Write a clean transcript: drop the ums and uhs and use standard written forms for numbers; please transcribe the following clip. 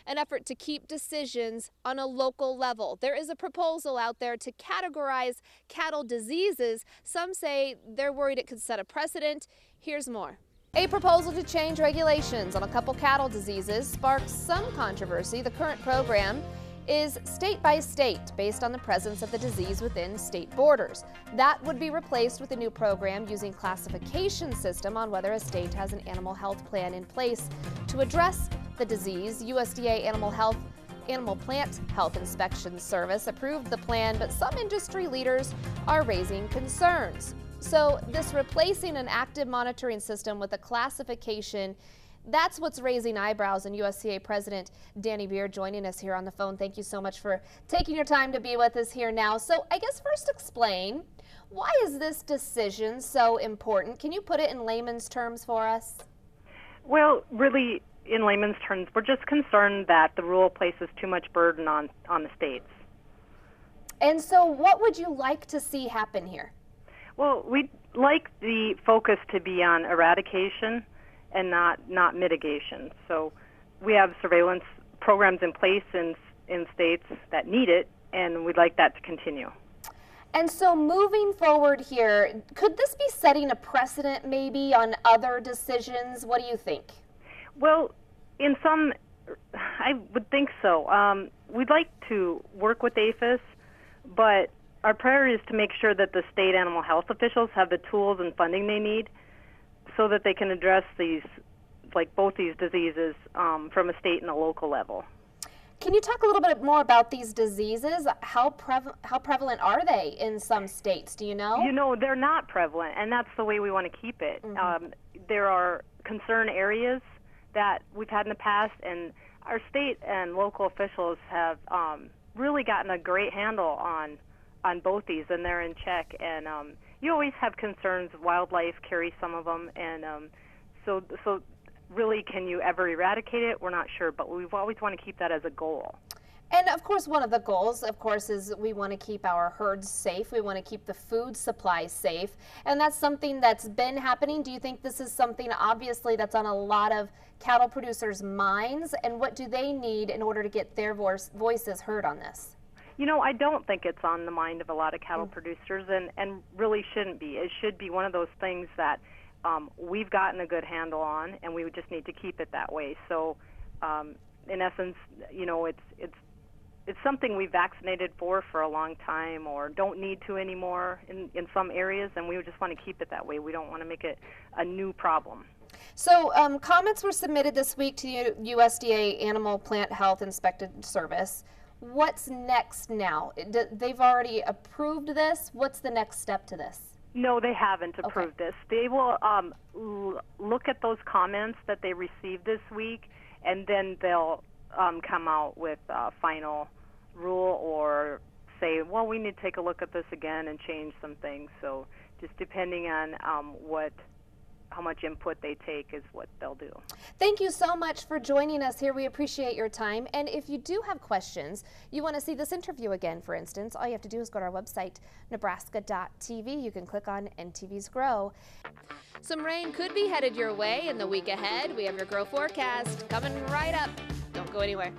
an effort to keep decisions on a local level. There is a proposal out there to categorize cattle diseases. Some say they're worried it could set a precedent. Here's more. A proposal to change regulations on a couple cattle diseases sparks some controversy. The current program is state by state based on the presence of the disease within state borders. That would be replaced with a new program using classification system on whether a state has an animal health plan in place to address the disease. USDA Animal Plant Health Inspection Service approved the plan, but some industry leaders are raising concerns. So this replacing an active monitoring system with a classification, that's what's raising eyebrows, and USDA President Danny Beard joining us here on the phone. Thank you so much for taking your time to be with us here now. So I guess first explain, why is this decision so important? Can you put it in layman's terms for us? Well, really, in layman's terms, we're just concerned that the rule places too much burden on the states. And so what would you like to see happen here? Well, we'd like the focus to be on eradication and not mitigation. So we have surveillance programs in place in states that need it, and we'd like that to continue. And so moving forward here, could this be setting a precedent maybe on other decisions? What do you think? Well, in some, I would think so. We'd like to work with APHIS, but our priority is to make sure that the state animal health officials have the tools and funding they need so that they can address these, like both these diseases, from a state and a local level. Can you talk a little bit more about these diseases? How prevalent are they in some states? Do you know? You know, they're not prevalent, and that's the way we want to keep it. Mm-hmm. There are concern areas that we've had in the past, and our state and local officials have really gotten a great handle on both these, and they're in check. And you always have concerns. Wildlife carries some of them, and so really, can you ever eradicate it? We're not sure, but we always want to keep that as a goal. And of course, one of the goals, of course, is we want to keep our herds safe. We want to keep the food supply safe, and that's something that's been happening. Do you think this is something, obviously, that's on a lot of cattle producers' minds, and what do they need in order to get their voices heard on this? You know, I don't think it's on the mind of a lot of cattle producers, and really shouldn't be. It should be one of those things that we've gotten a good handle on, and we just need to keep it that way. So, in essence, you know, it's something we vaccinated for a long time, or don't need to anymore in some areas, and we just want to keep it that way. We don't want to make it a new problem. So comments were submitted this week to USDA Animal Plant Health Inspection Service. What's next now? They've already approved this. What's the next step to this? No, they haven't approved this. They will look at those comments that they received this week, and then they'll come out with a final rule, or say, well, we need to take a look at this again and change some things. So just depending on how much input they take is what they'll do. Thank you so much for joining us here. We appreciate your time. And if you do have questions, you want to see this interview again, for instance, all you have to do is go to our website, nebraska.tv. You can click on NTV's Grow. Some rain could be headed your way in the week ahead. We have your Grow forecast coming right up. Don't go anywhere.